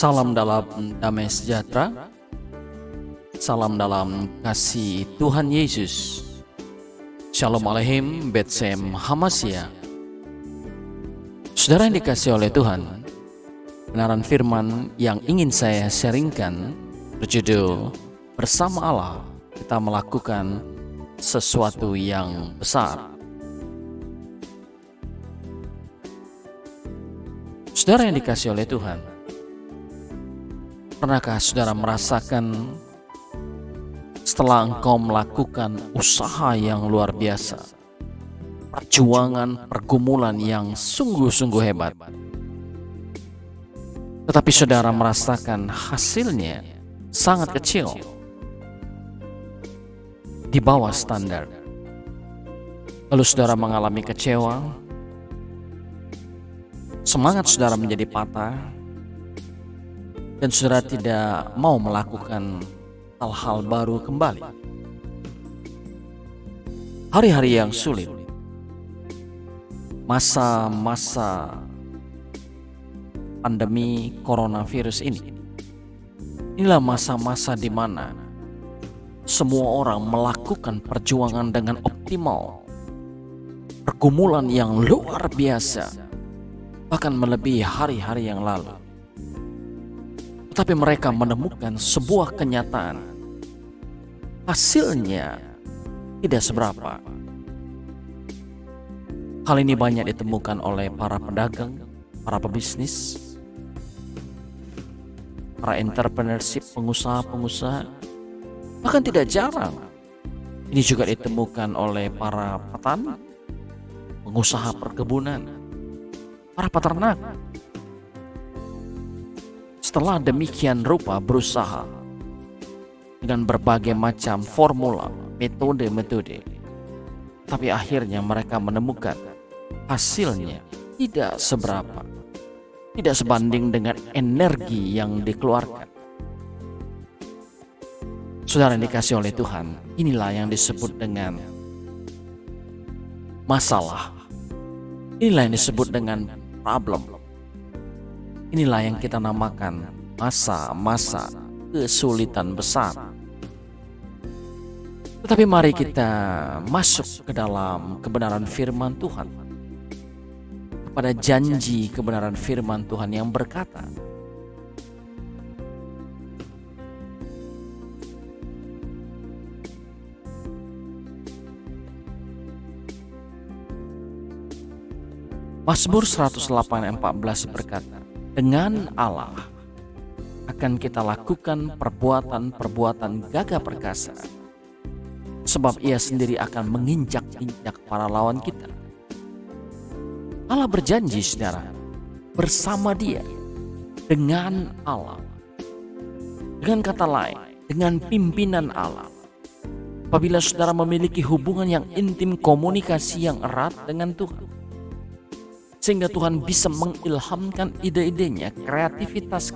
Salam dalam damai sejahtera, salam dalam kasih Tuhan Yesus. Shalom Aleichem, Betsem Hamasya. Saudara yang dikasih oleh Tuhan, kebenaran firman yang ingin saya sharingkan berjudul Bersama Allah Kita Melakukan Sesuatu Yang Besar. Saudara yang dikasih oleh Tuhan, pernahkah saudara merasakan setelah engkau melakukan usaha yang luar biasa, perjuangan, pergumulan yang sungguh-sungguh hebat, tetapi saudara merasakan hasilnya sangat kecil, di bawah standar. Lalu saudara mengalami kecewa, semangat saudara menjadi patah, dan saudara tidak mau melakukan hal-hal baru kembali. Hari-hari yang sulit, masa-masa pandemi coronavirus ini, inilah masa-masa di mana semua orang melakukan perjuangan dengan optimal, pergumulan yang luar biasa, bahkan melebihi hari-hari yang lalu. Tetapi mereka menemukan sebuah kenyataan, hasilnya tidak seberapa. Hal ini banyak ditemukan oleh para pedagang, para pebisnis, para entrepreneurship, pengusaha-pengusaha. Bahkan tidak jarang ini juga ditemukan oleh para petani, pengusaha perkebunan, para peternak. Setelah demikian rupa berusaha dengan berbagai macam formula, metode-metode, tapi akhirnya mereka menemukan hasilnya tidak seberapa, tidak sebanding dengan energi yang dikeluarkan. Saudara yang dikasih oleh Tuhan, inilah yang disebut dengan masalah, inilah yang disebut dengan problem. Inilah yang kita namakan masa-masa kesulitan besar. Tetapi mari kita masuk ke dalam kebenaran firman Tuhan, kepada janji kebenaran firman Tuhan yang berkata, Mazmur 108:14 berkata, dengan Allah akan kita lakukan perbuatan-perbuatan gagah perkasa, sebab Ia sendiri akan menginjak-injak para lawan kita. Allah berjanji, saudara, bersama Dia, dengan Allah. Dengan kata lain, dengan pimpinan Allah. Apabila saudara memiliki hubungan yang intim, komunikasi yang erat dengan Tuhan, sehingga Tuhan bisa mengilhamkan ide-idenya, kreativitas,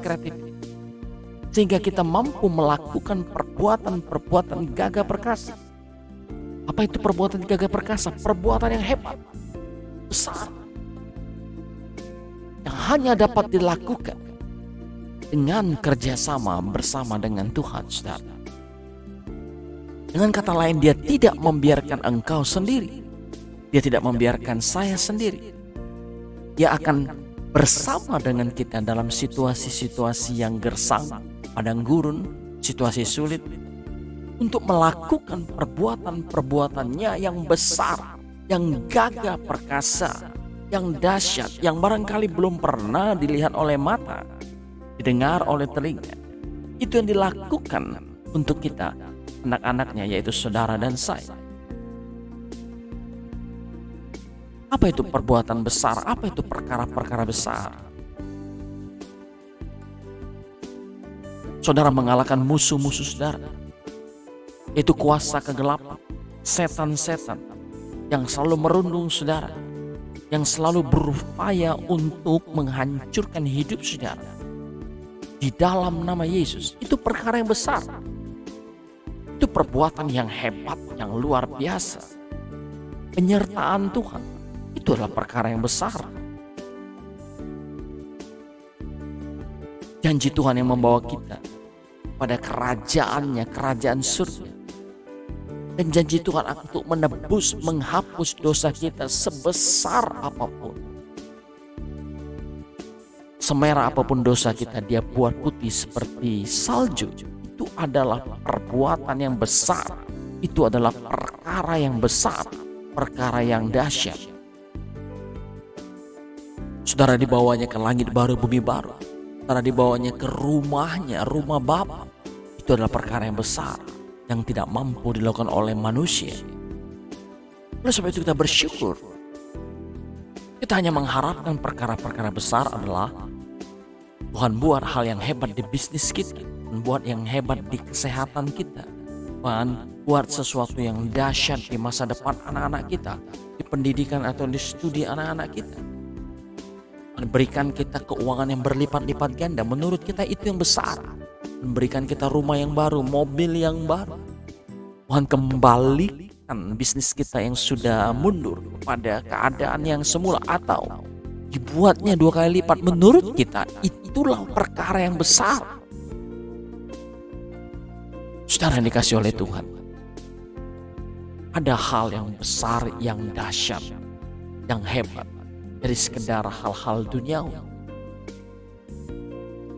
sehingga kita mampu melakukan perbuatan-perbuatan gagah perkasa. Apa itu perbuatan gagah perkasa? Perbuatan yang hebat, besar, yang hanya dapat dilakukan dengan kerjasama bersama dengan Tuhan, saudara. Dengan kata lain, Dia tidak membiarkan engkau sendiri, Dia tidak membiarkan saya sendiri. Dia akan bersama dengan kita dalam situasi-situasi yang gersang, padang gurun, situasi sulit, untuk melakukan perbuatan-perbuatannya yang besar, yang gagah perkasa, yang dahsyat, yang barangkali belum pernah dilihat oleh mata, didengar oleh telinga. Itu yang dilakukan untuk kita, anak-anaknya, yaitu saudara dan saya. Apa itu perbuatan besar? Apa itu perkara-perkara besar? Saudara mengalahkan musuh-musuh saudara, yaitu kuasa kegelapan, setan-setan yang selalu merundung saudara, yang selalu berupaya untuk menghancurkan hidup saudara. Di dalam nama Yesus, itu perkara yang besar. Itu perbuatan yang hebat, yang luar biasa. Penyertaan Tuhan, itu adalah perkara yang besar. Janji Tuhan yang membawa kita pada kerajaannya, kerajaan surga. Dan janji Tuhan untuk menebus, menghapus dosa kita sebesar apapun. Semerah apapun dosa kita, Dia buat putih seperti salju. Itu adalah perbuatan yang besar. Itu adalah perkara yang besar, perkara yang dahsyat. Saudara dibawanya ke langit baru, bumi baru. Saudara dibawanya ke rumahnya, rumah Bapa. Itu adalah perkara yang besar yang tidak mampu dilakukan oleh manusia. Oleh sebab itu kita bersyukur. Kita hanya mengharapkan perkara-perkara besar adalah Tuhan buat hal yang hebat di bisnis kita, Tuhan buat yang hebat di kesehatan kita, Tuhan buat sesuatu yang dahsyat di masa depan anak-anak kita, di pendidikan atau di studi anak-anak kita. Tuhan berikan kita keuangan yang berlipat-lipat ganda. Menurut kita itu yang besar. Memberikan kita rumah yang baru, mobil yang baru. Tuhan kembalikan bisnis kita yang sudah mundur kepada keadaan yang semula, atau dibuatnya 2 kali lipat. Menurut kita itulah perkara yang besar. Saudara yang dikasih oleh Tuhan, ada hal yang besar, yang dahsyat, yang hebat dari sekedar hal-hal duniawi.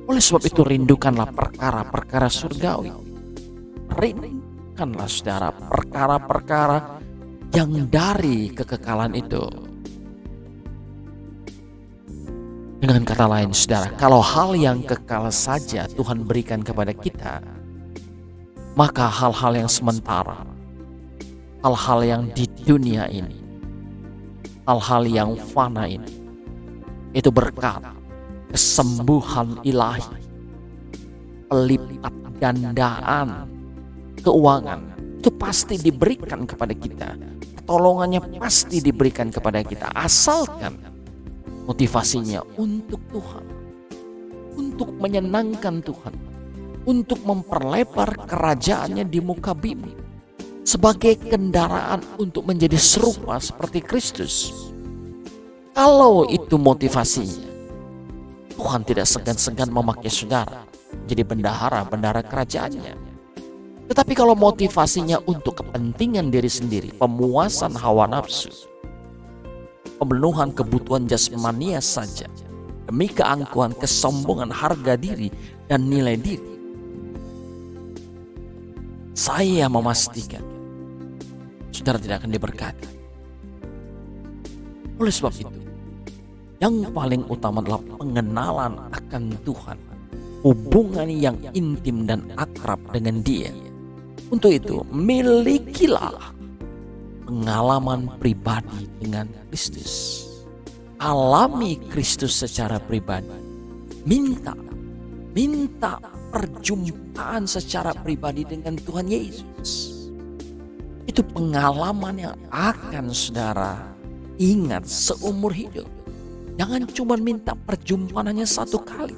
Oleh sebab itu rindukanlah perkara-perkara surgawi. Rindukanlah saudara perkara-perkara yang dari kekekalan itu. Dengan kata lain saudara, kalau hal yang kekal saja Tuhan berikan kepada kita, maka hal-hal yang sementara, hal-hal yang di dunia ini, hal-hal yang fana ini, itu berkat kesembuhan ilahi, pelipat gandaan keuangan, itu pasti diberikan kepada kita. Pertolongannya pasti diberikan kepada kita, asalkan motivasinya untuk Tuhan, untuk menyenangkan Tuhan, untuk memperlebar kerajaannya di muka bumi, sebagai kendaraan untuk menjadi serupa seperti Kristus. Kalau itu motivasinya, Tuhan tidak segan-segan memakai saudara jadi bendahara kerajaannya. Tetapi kalau motivasinya untuk kepentingan diri sendiri, pemuasan hawa nafsu, pemenuhan kebutuhan jasmania saja, demi keangkuhan, kesombongan, harga diri, dan nilai diri, saya memastikan saudara tidak akan diberkati. Oleh sebab itu, yang paling utama adalah pengenalan akan Tuhan, hubungan yang intim dan akrab dengan Dia. Untuk itu, milikilah pengalaman pribadi dengan Kristus. Alami Kristus secara pribadi. Minta perjumpaan secara pribadi dengan Tuhan Yesus. Itu pengalaman yang akan saudara ingat seumur hidup. Jangan cuma minta perjumpaan hanya 1 kali,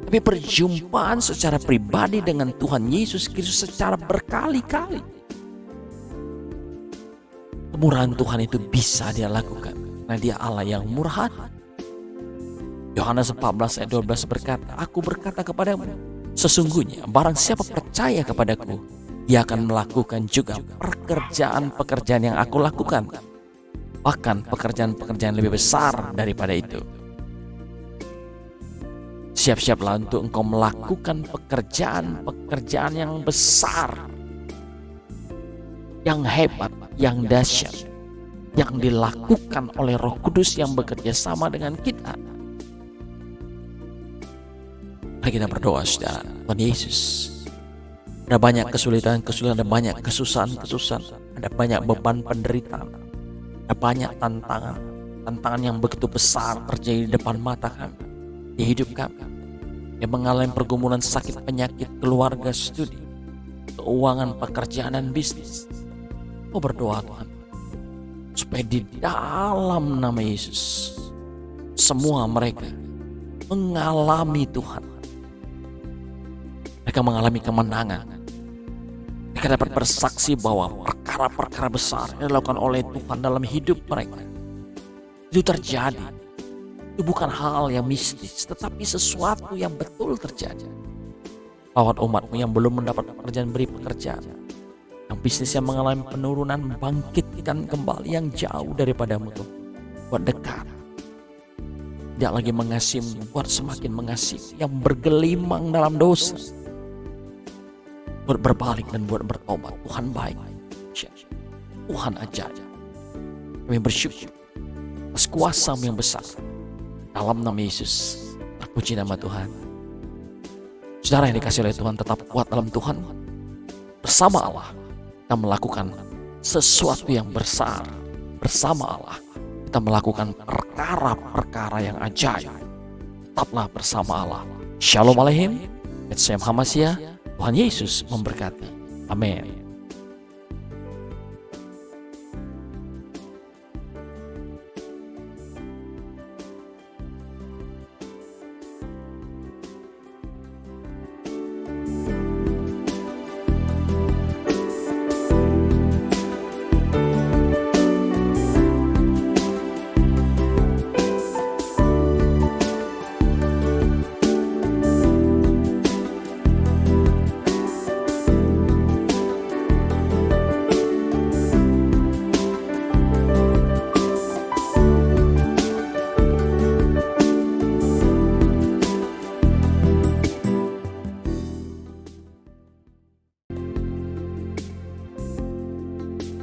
tapi perjumpaan secara pribadi dengan Tuhan Yesus Kristus secara berkali-kali. Kemurahan Tuhan itu bisa Dia lakukan karena Dia Allah yang murah hati. Yohanes 14 ayat 12 berkata, "Aku berkata kepadamu, sesungguhnya barang siapa percaya kepadaku, dia akan melakukan juga pekerjaan-pekerjaan yang aku lakukan. Bahkan pekerjaan-pekerjaan lebih besar daripada itu." Siap-siaplah untuk engkau melakukan pekerjaan-pekerjaan yang besar, yang hebat, yang dahsyat. yang dilakukan oleh Roh Kudus yang bekerja sama dengan kita. Mari kita berdoa, saudara. Tuhan Yesus, ada banyak kesulitan, ada banyak kesusahan, ada banyak beban penderitaan, ada banyak tantangan yang begitu besar terjadi di depan mata kami, di hidup kami, yang mengalami pergumulan sakit, penyakit, keluarga, studi, keuangan, pekerjaan, dan bisnis. Oh, berdoa Tuhan, supaya di dalam nama Yesus semua mereka mengalami Tuhan. Mereka mengalami kemenangan. Mereka dapat bersaksi bahwa perkara-perkara besar yang dilakukan oleh Tuhan dalam hidup mereka itu terjadi. Itu bukan hal yang mistis, tetapi sesuatu yang betul terjadi. Lawat umatmu yang belum mendapat pekerjaan, beri pekerjaan. Yang bisnisnya mengalami penurunan, bangkitkan kembali. Yang jauh daripadamu Tuhan, buat dekat. Tidak lagi mengasihi, buat semakin mengasihi. Yang bergelimang dalam dosa, buat berbalik dan buat bertobat. Tuhan baik, Tuhan ajaib. Kami bersyukur atas kuasa-Mu yang besar. Dalam nama Yesus, terpuji nama Tuhan. Saudara yang dikasihi oleh Tuhan, tetap kuat dalam Tuhan. Bersama Allah kita melakukan sesuatu yang besar. Bersama Allah kita melakukan perkara-perkara yang ajaib. Tetaplah bersama Allah. Shalom Aleichem. B'Shem Hamashiach. Tuhan Yesus memberkati. Amin.